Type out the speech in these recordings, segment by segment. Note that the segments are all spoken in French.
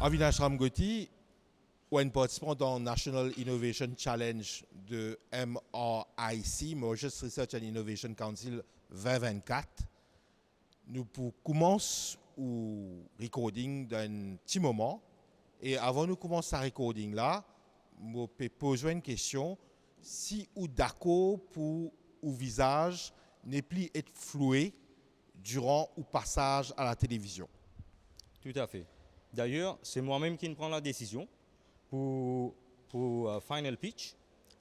Avinash Ramgoti, ou un participant dans le National Innovation Challenge de MRIC, Mauritius Research and Innovation Council 2024. Nous commençons le recording d'un petit moment. Et avant de commencer ce recording là, je peux poser une question. Si vous êtes d'accord pour le visage n'est plus être floué durant le passage à la télévision? Tout à fait. D'ailleurs, c'est moi-même qui prends la décision pour Final Pitch.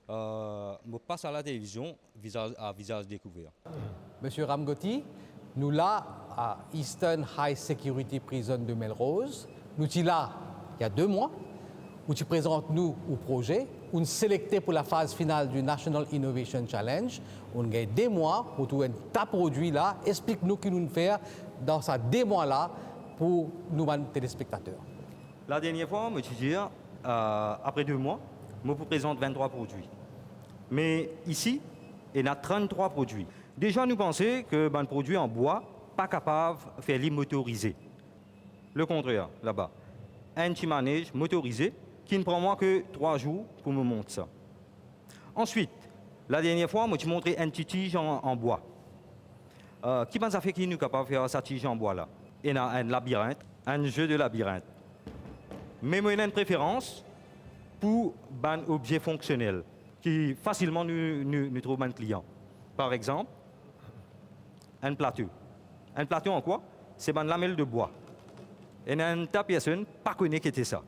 Je passe à la télévision à visage découvert. Monsieur Ramgoti, nous là à Eastern High Security Prison de Melrose. Nous sommes là il y a 2 mois où tu présentes nous au projet. On sélecté pour la phase finale du National Innovation Challenge. On a 2 mois pour tout un tas de produits là. Explique-nous ce que nous faire dans ces 2 mois là pour nous téléspectateurs. La dernière fois, je dis, après 2 mois, je vous présente 23 produits. Mais ici, il y a 33 produits. Déjà, nous pensons que un produit en bois pas capable de faire les motoriser. Le contraire, là-bas. Un petit manège motorisé qui ne prend moins que 3 jours pour me montrer ça. Ensuite, la dernière fois, je montré un petit tige en bois. Qui pense à faire qui nous capable de faire cette tige en bois là? Il y a un labyrinthe, un jeu de labyrinthe. Mais moi, j'ai une préférence pour un objet fonctionnel qui facilement nous trouve un client. Par exemple, un plateau. Un plateau en quoi? C'est une lamelle de bois. Et un tas de personnes pas connaît qui était ça.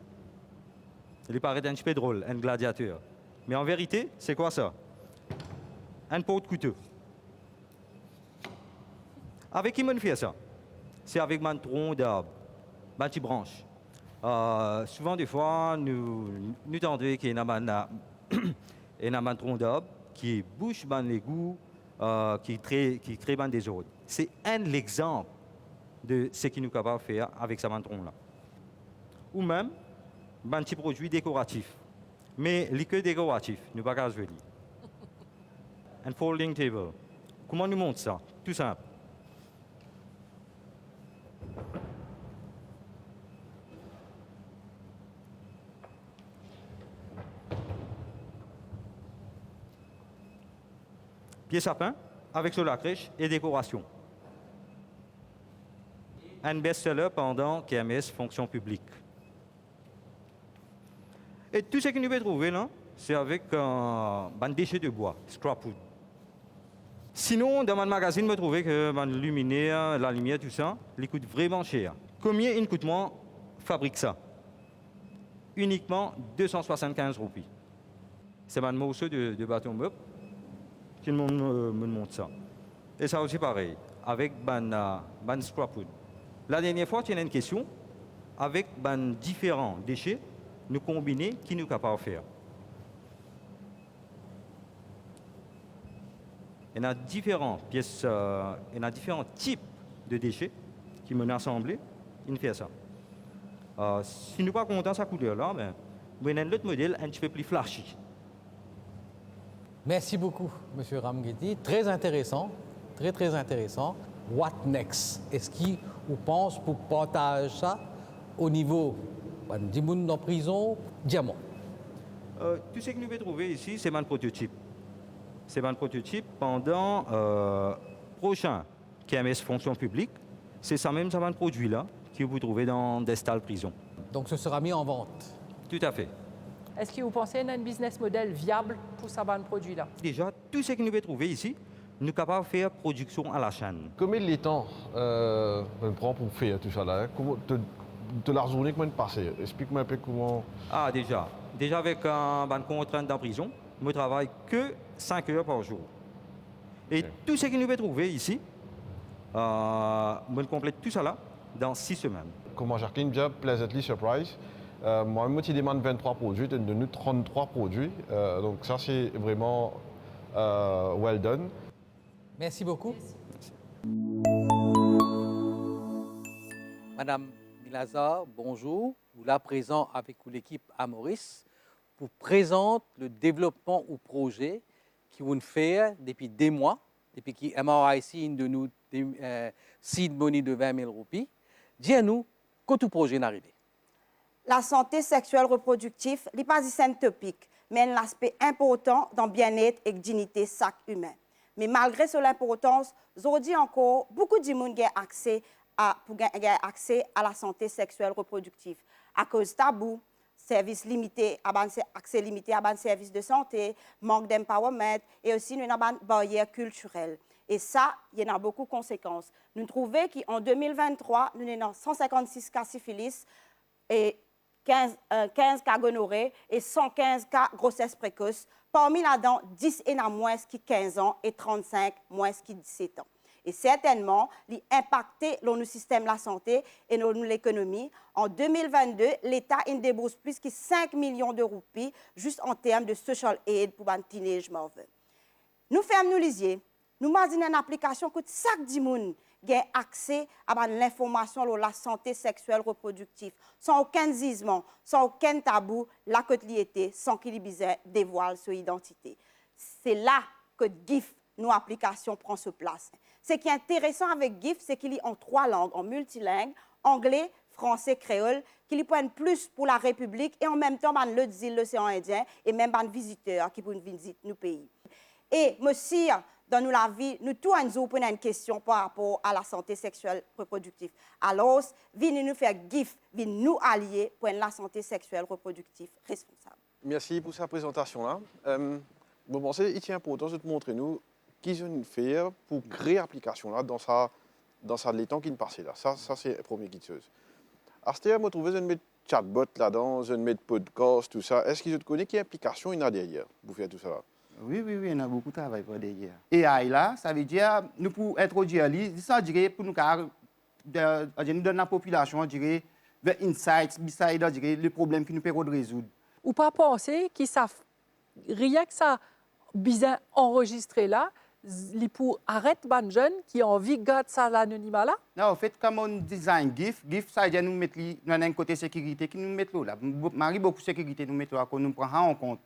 Il paraît un petit peu drôle, un gladiateur. Mais en vérité, c'est quoi ça? Un pot de couteau. Avec qui on fait ça? C'est avec un tronc d'arbre, une petite branche. Souvent, des fois, nous entendons qu'il y a un tronc d'arbre qui bouche l'égout, qui crée un désordre. C'est un exemple de ce que nous sommes capables de faire avec ce tronc-là. Ou même, un petit produit décoratif. Mais les que décoratifs, nous ne pouvons pas joli. Un folding table. Comment nous montre ça? Tout simple. Pied sapin avec sur la crèche et décoration. Un best-seller pendant KMS fonction publique. Et tout ce que nous pouvons trouver là, c'est avec un déchet de bois, scrap wood. Sinon, dans mon magazine, je trouvais que la lumière, tout ça, il coûte vraiment cher. Combien il coûte moins fabrique ça? Uniquement 275 roupies. C'est un morceau de bâton meuble qui me montre ça. Et ça aussi pareil, avec ban scrap wood. La dernière fois, tu as une question, avec différents déchets, nous combiner qui nous capable de faire. Il y a différentes pièces, il y a différents types de déchets qui me assemblés, il fait ça. Si nous ne sommes pas contents de sa couleur là, il y a un autre modèle un petit peu plus flashy. Merci beaucoup, Monsieur Ramgoti. Très intéressant, très intéressant. What next? Est-ce qu'il vous pense pour partager ça au niveau du monde en prison, diamant? Tout ce que nous pouvons trouver ici, c'est un prototype. C'est un prototype pendant prochain KMS fonction publique. C'est ça même, ça va un produit là que vous trouvez dans des stalles prison. Donc ce sera mis en vente? Tout à fait. Est-ce que vous pensez qu'il y a un business model viable pour ce produit-là? Déjà, tout ce que nous pouvons trouver ici, nous sommes capables de faire production à la chaîne. Combien de temps on prend pour faire tout ça là? De la journée, comment passer? Explique-moi un peu comment. Ah, déjà avec une contrainte en prison, je ne travaille que 5 heures par jour. Et tout ce que nous pouvons trouver ici, je complète tout ça là dans 6 semaines. Comment Jacqueline bien pleasantly surprise. Moi, je demande 23 produits, tu donnes 33 produits. Donc ça, c'est vraiment well done. Merci beaucoup. Merci. Madame Milazar, bonjour. Vous là présent avec l'équipe à Maurice pour présenter le développement au projet qui vont faire depuis des mois, depuis que MRIC de nous seed money de 20 000 roupies. Dis-nous, quand tout projet est arrivé? la santé sexuelle reproductive n'est pas un topic, mais un aspect important dans le bien-être et la dignité de chaque humain. Mais malgré son importance, aujourd'hui encore, beaucoup de gens ont accès à la santé sexuelle reproductive à cause tabou, services limités, accès limité à des services de santé, manque d'empowerment et aussi une barrière culturelle. Et ça, il y en a beaucoup de conséquences. Nous trouvons qu'en 2023, nous avons 156 cas syphilis et 15 cas gonorrhée et 115 cas grossesse précoce. Parmi là-dedans, 10 et moins qui 15 ans et 35 moins qui 17 ans. Et certainement, l'impacter le système de la santé et l'économie. En 2022, l'État débourse plus que 5 millions de roupies juste en termes de social aid pour les teenage mothers. Nous faisons les yeux. Nous imaginons une application que chaque monde a accès à l'information sur la santé sexuelle reproductive, sans aucun gisement, sans aucun tabou, la quotidienneté, sans qu'il dévoile son identité. C'est là que GIF, nos applications, prend sa place. Ce qui est intéressant avec GIF, c'est qu'il est en 3 langues, en multilingue, anglais, français, créole, qu'il prend plus pour la République et en même temps, l'autre île, l'océan Indien, et même les visiteurs qui viennent visiter nos pays. Et, monsieur, dans la vie, nous tous nous posons une question par rapport à la santé sexuelle reproductive. Alors, venez nous faire GIF, venez nous allier pour la santé sexuelle reproductive responsable. Merci pour cette présentation-là. Je pense qu'il est important de montrer nous qu'ils ont fait pour créer l'application-là dans sa l'étang qui ne passait là. Ça c'est la première chose. Après, je trouve un chatbot là-dedans, un podcast, tout ça. Est-ce qu'ils connaissent quelle application il y a derrière pour faire tout ça là? Oui, on a beaucoup de travail pour derrière. AI là, ça veut dire, nous pour introduire ça dirait pour nous donner à la population, dirait, des insights, le problème que nous pouvons résoudre. Ou pas penser qu'ils savent rien que ça bien enregistré là, pour arrêter les jeunes qui ont envie de garder ça l'anonymat là. Non, en fait, comme on design GIF, ça veut dire nous mettre un côté sécurité qui nous met là. Marie beaucoup de sécurité nous met là, qu'on nous prend en compte.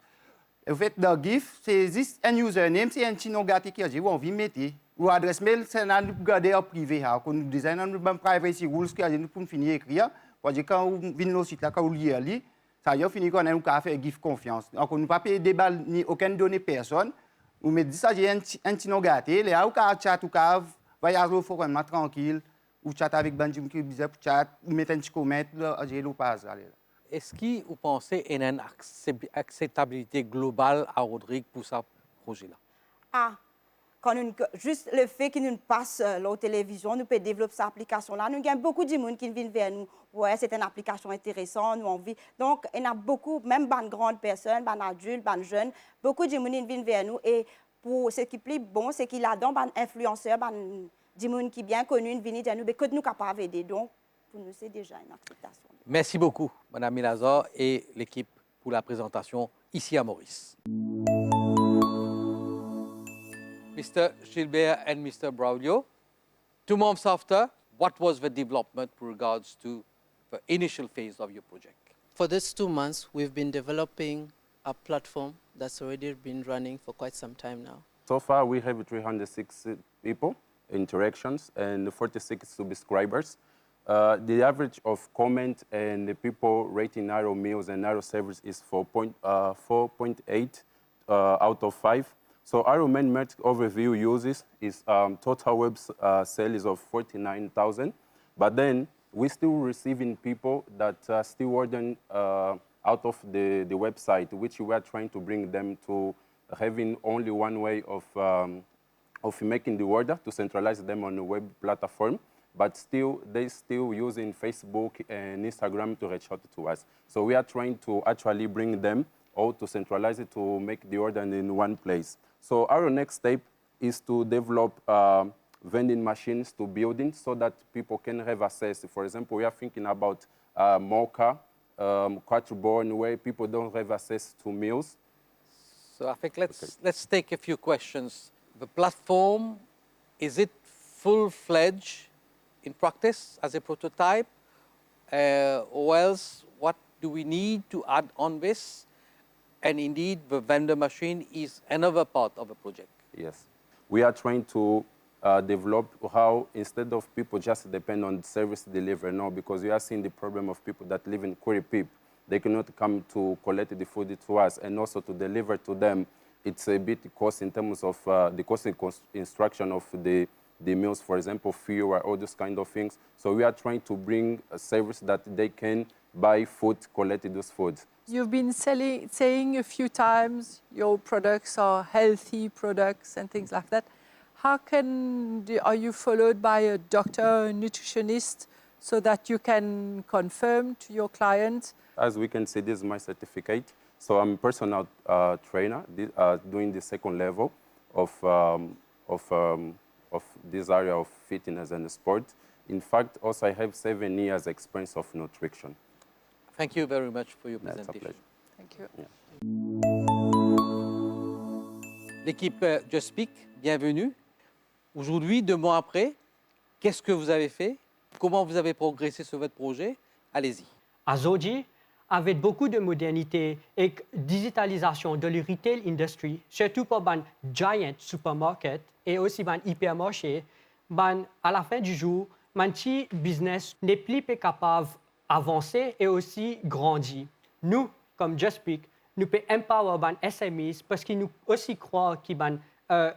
En fait, dans GIF, c'est juste un username, c'est un petit nom gâté qui a dit, on vient mettre. Ou adresse mail, c'est un garder en privé. Quand nous designons nous privacy rules, qui a dit, nous pouvons finir écrire. Parce que quand on vient au site là, quand on lit, ça veut dire finir qu'on a fait GIF confiance. Donc, on ne peut pas payer des balles ni aucune donnée personne. On met ça, j'ai un petit nom gâté. Là, on peut chat, ou voyager au forum tranquille, ou chat avec Banjim qui bizarre pour chat, ou mettre un petit comment, là, j'ai le pas. Est-ce que vous pensez qu'il y a une acceptabilité globale à Rodrigue pour ce projet-là? Juste le fait qu'il nous passe la télévision, nous pouvons développer cette application-là. Nous avons beaucoup de gens qui viennent vers nous. Ouais, c'est une application intéressante, nous envie. Donc, il y a beaucoup, même les grandes personnes, les adultes, les jeunes, beaucoup de gens qui viennent vers nous. Et pour ce qui est plus bon, c'est qu'il y a des influenceurs, des gens qui sont bien connus, qui viennent vers nous, mais que nous sommes capables d'aider. Donc, pour nous, c'est déjà une acceptation. Merci beaucoup, Mme Milazor et l'équipe pour la présentation ici à Maurice. Mr. Gilbert and Mr. Braulio, 2 months after, what was the development with regards to the initial phase of your project? For these 2 months, we've been developing a platform that's already been running for quite some time now. So far, we have 306 people, interactions, and 46 subscribers. The average of comment and the people rating Narrow Meals and Narrow Service is 4.8 out of 5. So our main metric overview uses is total web sales of 49,000. But then we're still receiving people that are still ordering out of the website, which we are trying to bring them to having only one way of making the order, to centralize them on the web platform. But they're still using Facebook and Instagram to reach out to us. So we are trying to actually bring them all to centralize it to make the order in one place. So our next step is to develop vending machines to buildings so that people can have access. For example, we are thinking about Mocha, Quattroborn, where people don't have access to meals. So I think let's take a few questions. The platform, is it full-fledged in practice as a prototype? Or else, what do we need to add on this? And indeed, the vendor machine is another part of the project. Yes. We are trying to develop how, instead of people just depend on service delivery now, because we are seeing the problem of people that live in Quiripip. They cannot come to collect the food to us, and also to deliver to them. It's a bit cost in terms of the cost and instruction of the meals, for example, fuel or all those kind of things. So we are trying to bring a service that they can buy food, collect those foods. You've been saying a few times your products are healthy products and things like that. How are you followed by a doctor, a nutritionist, so that you can confirm to your clients? As we can see, this is my certificate. So I'm a personal trainer doing the second level of this area of fitness and sport. In fact, also I have 7 years experience of nutrition. Thank you very much for your That's a presentation. pleasure. Thank you. Yeah. L'équipe Just Speak, bienvenue. Aujourd'hui, 2 mois après, qu'est-ce que vous avez fait? Comment vous avez progressé sur votre projet? Allez-y. Aujourd'hui, avec beaucoup de modernité et digitalisation de la retail industry, surtout pour les giant supermarkets et aussi les hypermarchés, à la fin du jour, mon petit business n'est plus capable d'avancer et aussi grandir. Nous, comme Just Speak, nous pouvons empower les SMEs parce que nous aussi croyons que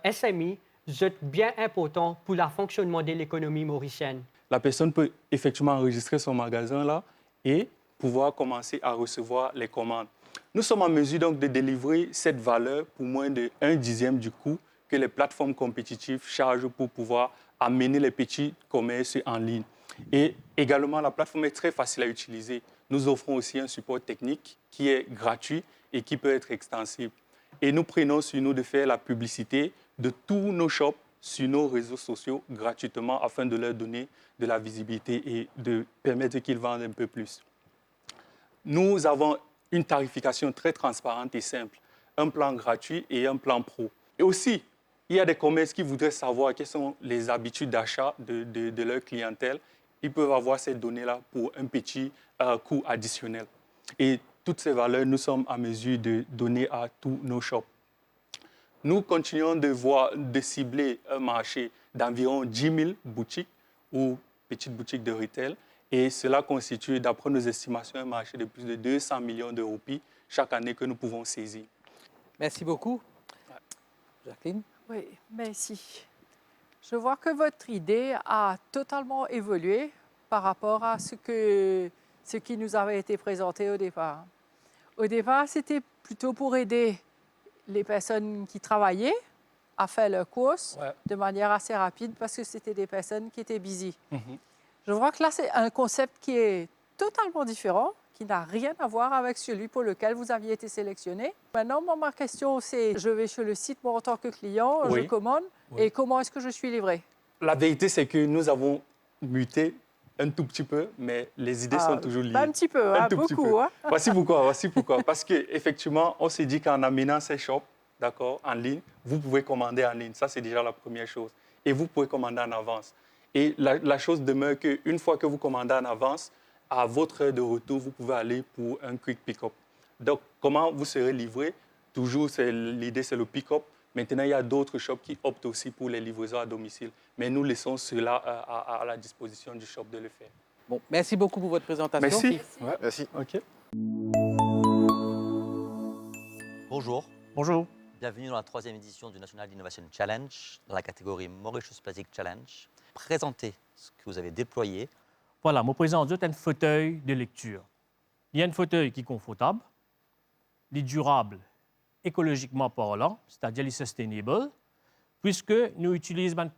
les SME sont bien importants pour le fonctionnement de l'économie mauricienne. La personne peut effectivement enregistrer son magasin là et pouvoir commencer à recevoir les commandes. Nous sommes en mesure donc de délivrer cette valeur pour moins de 1/10 du coût que les plateformes compétitives chargent pour pouvoir amener les petits commerces en ligne. Et également, la plateforme est très facile à utiliser. Nous offrons aussi un support technique qui est gratuit et qui peut être extensible. Et nous prenons sur nous de faire la publicité de tous nos shops sur nos réseaux sociaux gratuitement afin de leur donner de la visibilité et de permettre qu'ils vendent un peu plus. Nous avons une tarification très transparente et simple, un plan gratuit et un plan pro. Et aussi, il y a des commerces qui voudraient savoir quelles sont les habitudes d'achat de leur clientèle. Ils peuvent avoir ces données-là pour un petit coût additionnel. Et toutes ces valeurs, nous sommes en mesure de donner à tous nos shops. Nous continuons de cibler un marché d'environ 10 000 boutiques ou petites boutiques de retail. Et cela constitue, d'après nos estimations, un marché de plus de 200 millions de roupies chaque année que nous pouvons saisir. Merci beaucoup. Jacqueline? Oui, merci. Je vois que votre idée a totalement évolué par rapport à ce qui nous avait été présenté au départ. Au départ, c'était plutôt pour aider les personnes qui travaillaient à faire leurs courses de manière assez rapide parce que c'était des personnes qui étaient busy. Je vois que là, c'est un concept qui est totalement différent, qui n'a rien à voir avec celui pour lequel vous aviez été sélectionné. Maintenant, ma question, c'est, je vais sur le site, moi, en tant que client, je commande, et comment est-ce que je suis livré? La vérité, c'est que nous avons muté un tout petit peu, mais les idées sont toujours liées. Pas un petit peu, hein, beaucoup. Hein? Voici pourquoi. Parce qu'effectivement, on s'est dit qu'en amenant ces shops, d'accord, en ligne, vous pouvez commander en ligne. Ça, c'est déjà la première chose. Et vous pouvez commander en avance. Et la chose demeure qu'une fois que vous commandez en avance, à votre heure de retour, vous pouvez aller pour un quick pick-up. Donc, comment vous serez livré? Toujours, l'idée, c'est le pick-up. Maintenant, il y a d'autres shops qui optent aussi pour les livraisons à domicile. Mais nous laissons cela à la disposition du shop de le faire. Bon, merci beaucoup pour votre présentation. Merci. Ouais, merci. OK. Bonjour. Bonjour. Bienvenue dans la 3e édition du National Innovation Challenge, dans la catégorie Mauritius Plastic Challenge. Présentez ce que vous avez déployé. Voilà, je présente un fauteuil de lecture. Il y a un fauteuil qui est confortable, il est durable, écologiquement parlant, c'est-à-dire il est sustainable, puisque nous utilisons un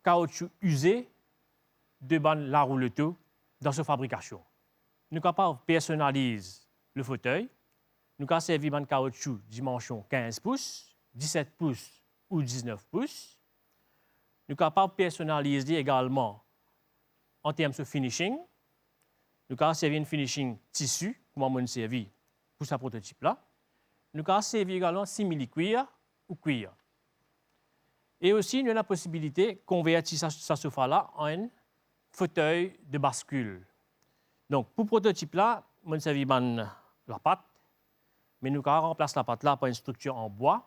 caoutchouc usé de la rouleau dans sa fabrication. Nous sommes capables de personnaliser le fauteuil. Nous avons servi un caoutchouc dimension 15 pouces, 17 pouces ou 19 pouces. Nous sommes capables de personnaliser également en termes de finishing. Nous avons servi un finishing tissu, comme on a servi pour ce prototype-là. Nous avons servi également simili-cuir ou cuir. Et aussi, nous avons la possibilité de convertir ce sofa-là en un fauteuil de bascule. Donc, pour le prototype-là, nous avons servi la patte, mais nous avons remplacé la patte-là par une structure en bois,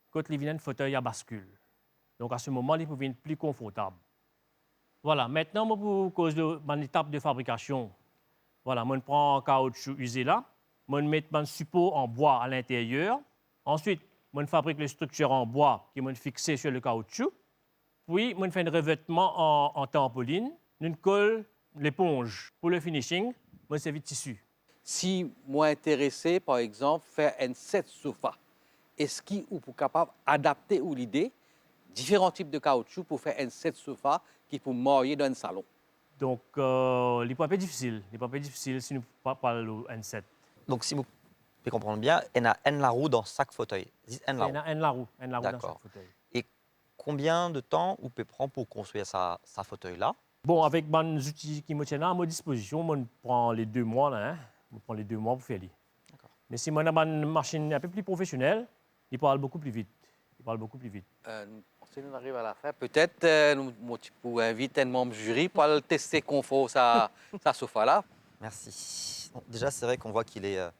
quand il y a un fauteuil à bascule. Donc, à ce moment, il peut devenir plus confortable. Voilà, maintenant, moi, pour cause de mon étape de fabrication, voilà, moi, je prends un caoutchouc usé là, moi, je mets mon support en bois à l'intérieur. Ensuite, je fabrique les structures en bois qui sont fixées sur le caoutchouc. Puis, je fais un revêtement en trampoline. Je colle l'éponge pour le finishing. Je servis de tissu. Si moi intéressé, par exemple, faire un set sofa, est-ce qu'il est capable d'adapter ou l'idée différents types de caoutchouc pour faire un set sofa qui peut marier dans un salon? Donc, il n'est pas difficile. Il n'est pas difficile si nous parlons de set. Donc, si vous pouvez comprendre bien, il y a un la roue dans chaque fauteuil. Il y a un la roue dans chaque fauteuil. Et combien de temps vous pouvez prendre pour construire sa fauteuil-là? Bon, avec les outils qui me tiennent à ma disposition, je prends les 2 mois. Là, hein. Je prends les 2 mois pour faire. Mais si on a une machine un peu plus professionnelle, il parle beaucoup plus vite. Si nous arrivons à la fin, peut-être nous pouvons inviter un membre du jury pour le tester confort sa sofa là. Merci. Bon, déjà, c'est vrai qu'on voit qu'il a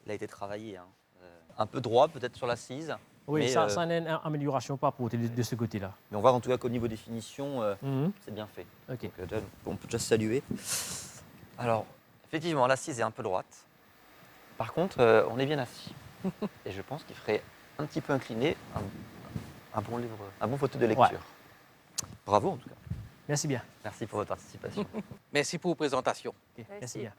été travaillé. Hein. Un peu droit, peut-être sur l'assise. Oui, mais, ça a une amélioration par rapport de ce côté-là. Mais on voit en tout cas qu'au niveau des finitions, c'est bien fait. Okay. Donc, on peut déjà saluer. Alors, effectivement, l'assise est un peu droite. Par contre, on est bien assis. Et je pense qu'il ferait un petit peu incliné un bon fauteuil de lecture. Ouais. Bravo en tout cas. Merci bien. Merci pour votre participation. Merci pour vos présentations. Okay. Merci bien.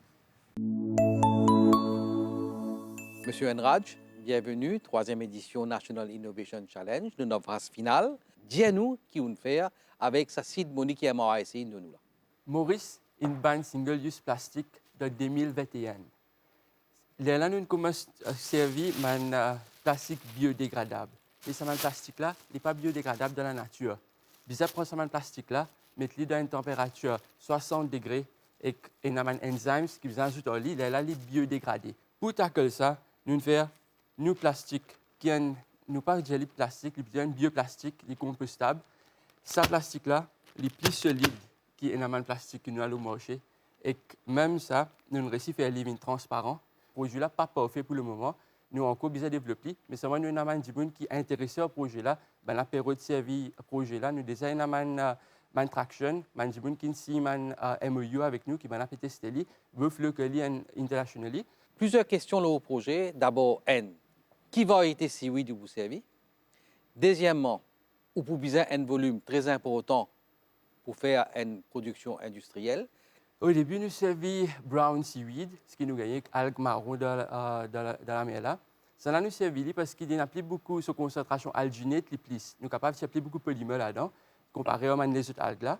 Monsieur Enraj, bienvenue, 3e édition National Innovation Challenge, de notre phase finale. Dis-nous qui on fait avec sa site Monique et MRIC de nous là. Maurice, une ban single-use plastique de 2021. Là, nous commençons à servir un plastique biodégradable. Et ce plastique-là n'est pas biodégradable dans la nature. Bizarre, prendre ce plastique-là, mettre-le dans une température 60 degrés et il y a un enzyme qui vous ajoute au lit, là, il est biodégradé. Pour tackler ça, nous faisons nous plastique qui est nous pas de plastique, il est un bioplastique, il est compostable. Ce plastique-là, il est plus solide que un plastique que nous allons marcher. Et même ça, nous réussissons à faire living transparent. Le projet-là pas parfait pour le moment. Nous avons encore besoin de développer, mais seulement nous avons des gens qui sont intéressés au projet-là. Ben, la période de service au projet-là, nous avons une traction, des gens qui sont un MOU avec nous, qui vont tester, veulent le internationally. Plusieurs questions au projet. D'abord, qui va être si oui de vous servir? Deuxièmement, vous pouvez besoin un volume très important pour faire une production industrielle. Au début, nous servons brown seaweed, ce qui nous gagne algues marron dans la mer là. Ça nous servi parce qu'il y a beaucoup de concentration alginate, nous sommes capables d'appliquer beaucoup de polymères là-dedans, comparé aux les autres algues là.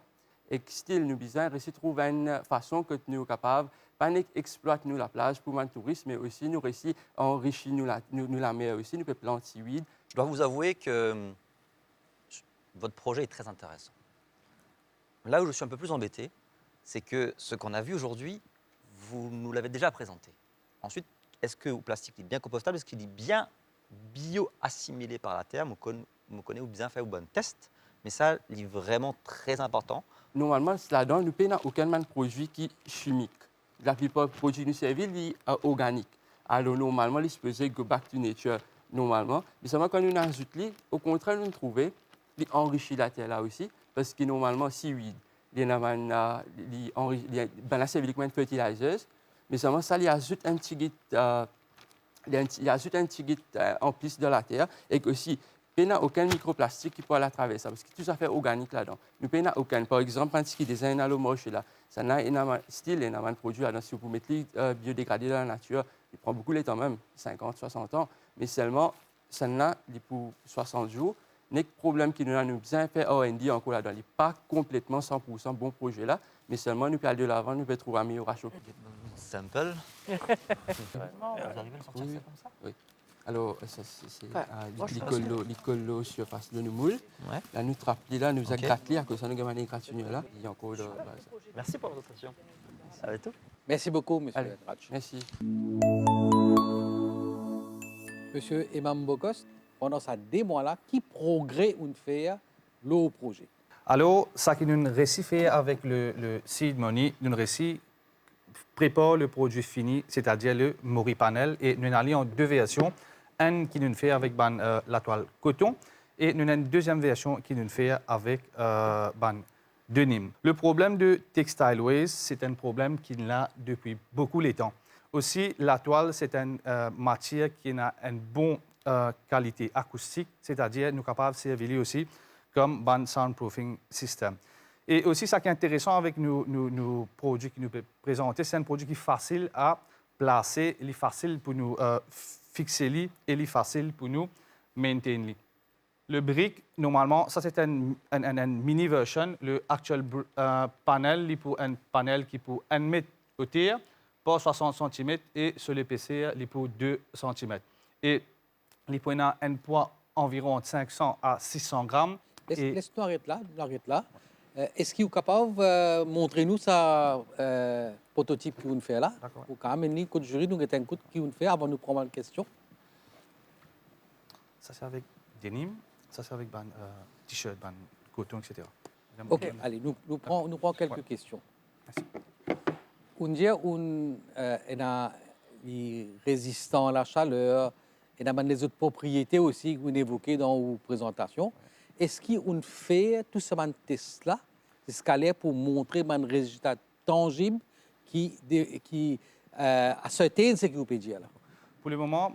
Et still, nous avons réussi à trouver une façon que nous sommes capables pas exploiter la plage pour le tourisme, mais aussi nous réussir à enrichir la mer aussi, nous pouvons planter seaweed. Je dois vous avouer que votre projet est très intéressant. Là où je suis un peu plus embêté, c'est que ce qu'on a vu aujourd'hui, vous nous l'avez déjà présenté. Ensuite, est-ce que le plastique est bien compostable? Est-ce qu'il est bien bio-assimilé par la terre? Vous connaissez bien fait un bon test, mais ça, c'est vraiment très important. Normalement, là-dedans, nous n'avons aucun produit qui est chimique. La plupart des produits que nous servons sont organiques. Alors, normalement, ils sont supposés go back to nature, normalement. Mais seulement quand nous ajoutons, au contraire, nous trouvons qu'ils enrichissent la terre là aussi, parce que normalement, seaweed, il y a une fertiliseuse, mais seulement ça, il ajoute un petit guide en plus de la terre, et aussi, il n'y a aucun microplastique qui peut aller à travers ça, parce que tout ça fait organique là-dedans. Nous n'avons aucun. Par exemple, un petit design à l'eau moche là, ça n'a un produit là-dedans. Si vous mettez biodégradé dans la nature, il prend beaucoup de temps même, 50, 60 ans, mais seulement, ça n'a pour 60 jours. Le problème qui nous a bien fait R&D encore là-dedans, il n'est pas complètement 100% bon projet là, mais seulement nous pouvons aller de l'avant, nous pouvons trouver une amélioration. Simple. Vous arrivez à sortir ça comme ça? Oui. Alors, c'est l'écolo sur face de nos moules. Ouais. Là, nous trappons là, nous gratté à cause de nous avons des gratinières là. Il y a encore de... Merci pour votre attention. Ça va être tout. Merci beaucoup, monsieur Enraj. Merci. Monsieur Imam Bokos, pendant ces 2 mois-là, qui progrès on fait le projet? Alors, ce que nous réussi faire avec le Seed Money, nous réussi prépare le produit fini, c'est-à-dire le Mori Panel, et nous allons en 2 versions. Un qui nous fait avec la toile coton Et nous avons une deuxième version qui nous fait avec denim. Le problème de textile waste, c'est un problème qui est là depuis beaucoup de temps. Aussi, la toile, c'est une matière qui a une bonne qualité acoustique, c'est-à-dire nous sommes capables de servir aussi comme un soundproofing system. Et aussi, ce qui est intéressant avec nos produits que nous présentons, c'est un produit qui est facile à placer, il est facile pour nous fixer et il est facile pour nous maintenir. Le brick, normalement, ça c'est une mini version. Le actuel panel, c'est un panel qui peut 1 mètre au tir, pour 60 cm et sur l'épaisseur, il pour 2 cm. Et il peut avoir un poids environ 500 à 600 grammes. Laisse-nous arrêter là. Est-ce qu'il est capable de montrer nous sa prototype qu'il fait là? Ou quand même, le code jury, nous avons un code qu'il fait avant de nous prendre une question. Ça c'est avec denim, ça c'est avec t-shirt, coton, etc. OK, allez, nous prenons quelques questions. Merci. On dit qu'on est résistant à la chaleur, et on a les autres propriétés aussi que vous évoquez dans vos présentations. Est-ce qu'on fait tout ce test-là, ce scalaire pour montrer un résultat tangible qui a certaines ce que vous pouvez dire là? Pour le moment,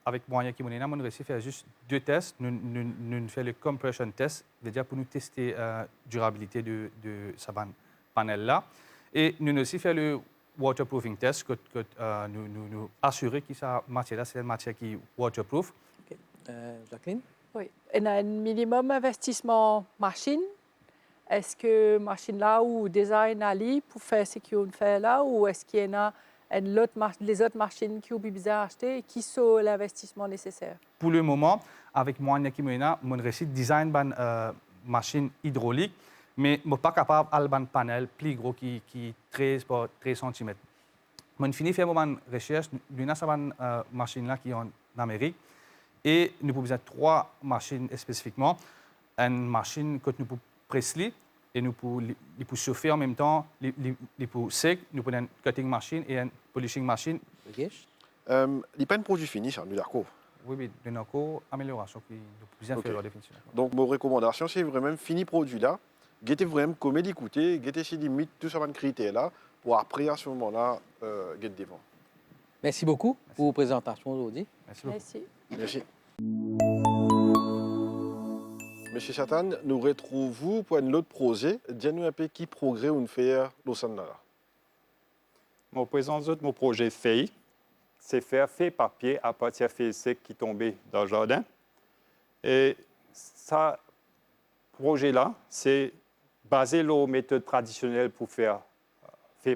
avec moyen qui on a réussi à faire juste 2 tests. Nous faisons le compression test, c'est-à-dire pour nous tester la durabilité de ce panel-là. Et nous aussi fait le waterproofing test, que nous assurer que cette matière-là, c'est une matière qui est waterproof. Okay. Jacqueline? Oui. On a un minimum investissement machine. Est-ce que machine là ou design ali pour faire ce qu'on fait là, ou est-ce qu'il y en a les autres machines qui ont besoin d'acheter et qui sont l'investissement nécessaire? Pour le moment, avec moi, on réussi à design une machine hydraulique, mais je ne suis pas capable de faire un panel plus gros qui 13 par 13 cm. On finit de faire une recherche, nous avons une machine là qui est en Amérique, et nous avons besoin de 3 machines spécifiquement. Une machine que nous pouvons presser, et nous pouvons chauffer en même temps, nous pouvons sec, nous pouvons une cutting machine et une polishing machine. Il n'y a pas de produit fini, ça, nous d'accord? Oui, mais il y a encore amélioration qui nous besoin faire la définition. Donc, ma recommandation, c'est vraiment fini produit là, guettez vraiment comme d'écouter, guettez si limite tout ça va critères là, pour après à ce moment-là, guetter devant. Merci beaucoup pour vos présentations aujourd'hui. Merci beaucoup. Merci. Monsieur Satan, nous retrouvons pour un autre projet. Dis-nous un peu qui progrès on fait au sein de là. Je présente mon projet FEI. C'est faire papier à partir de feuilles secs qui tombaient dans le jardin. Et ce projet-là, c'est basé sur les méthodes traditionnelles pour faire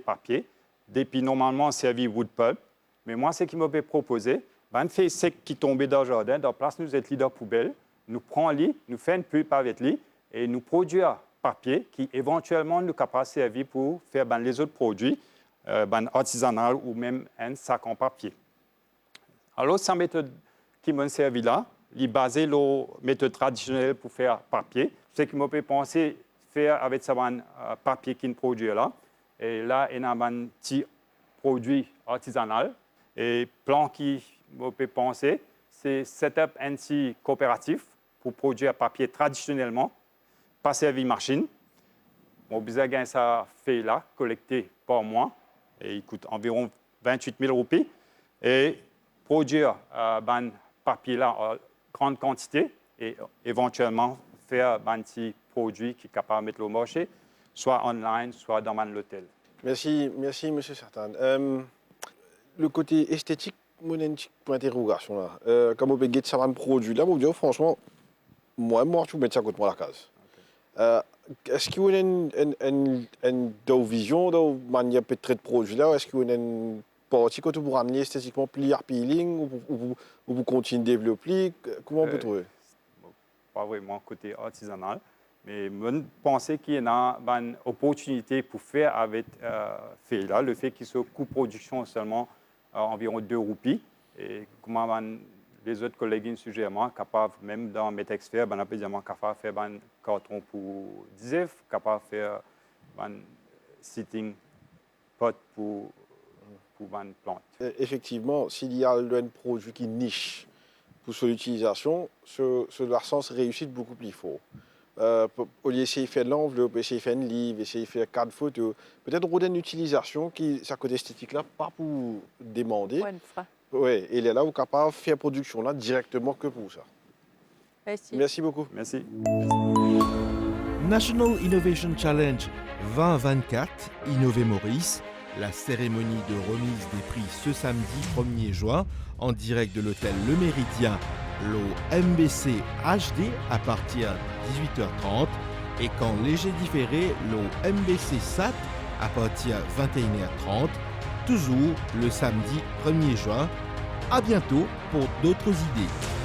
papier. Depuis, normalement, servi wood pulp. Mais moi, ce qui m'a proposé, une feuille sec qui tombait dans le jardin, dans la place, nous êtes leader poubelle. Nous prenons lui, nous faisons une pulpe avec lui et nous produisons papier qui éventuellement nous capable de servir pour faire les autres produits artisanaux ou même un sac en papier. Alors, cette méthode qui m'a servi là, est basée sur la méthode traditionnelle pour faire papier. Ce qui m'a fait penser faire avec ce papier qui nous produit là. Et là, il y a un petit produit artisanal. Et plan qui m'a fait penser, c'est setup un petit coopératif pour produire papier traditionnellement, pas servi machine. Mon besoin ça fait là, collecté par mois, et il coûte environ 28 000 roupies. Et produire papier là en grande quantité et éventuellement faire un petit produit qui est capable de mettre au marché, soit online, soit dans l'hôtel. Merci, M. Satan. Le côté esthétique, mon point d'interrogation là. Comme on peut gagner ça un produit là, dire franchement, moi, je vais mettre ça contre moi la case. Est-ce qu'il y a une vision de manière peut-être de produit là, est-ce qu'il y a une partie que tu peux ramener esthétiquement plus appealing ou vous continuez de développer? Comment on peut trouver? Pas vraiment côté artisanal, mais je pense qu'il y a une opportunité pour faire avec fait là, le fait qu'il soit coût-production seulement environ 2 roupies. Et comment les autres collègues suggèrent capables, même dans mes textes, on peut dire capable de faire un carton pour 10 capable de faire un sitting pot pour une plante. Effectivement, s'il y a un produit qui niche, pour son utilisation, ce sens réussite beaucoup plus fort. Au lieu d'essayer de faire de l'enveloppe, essayer de faire une livre, essayer de faire 4 photos, peut-être on a une utilisation qui, sa côté esthétique là, pas pour demander. Oui, il est là, vous êtes capable de faire production là directement que pour ça. Merci. Merci beaucoup. Merci. National Innovation Challenge 2024, Innover Maurice, la cérémonie de remise des prix ce samedi 1er juin en direct de l'hôtel Le Méridien, l'eau MBC HD à partir de 18h30 et quand léger différé, l'eau MBC SAT à partir de 21h30, toujours le samedi 1er juin. À bientôt pour d'autres idées.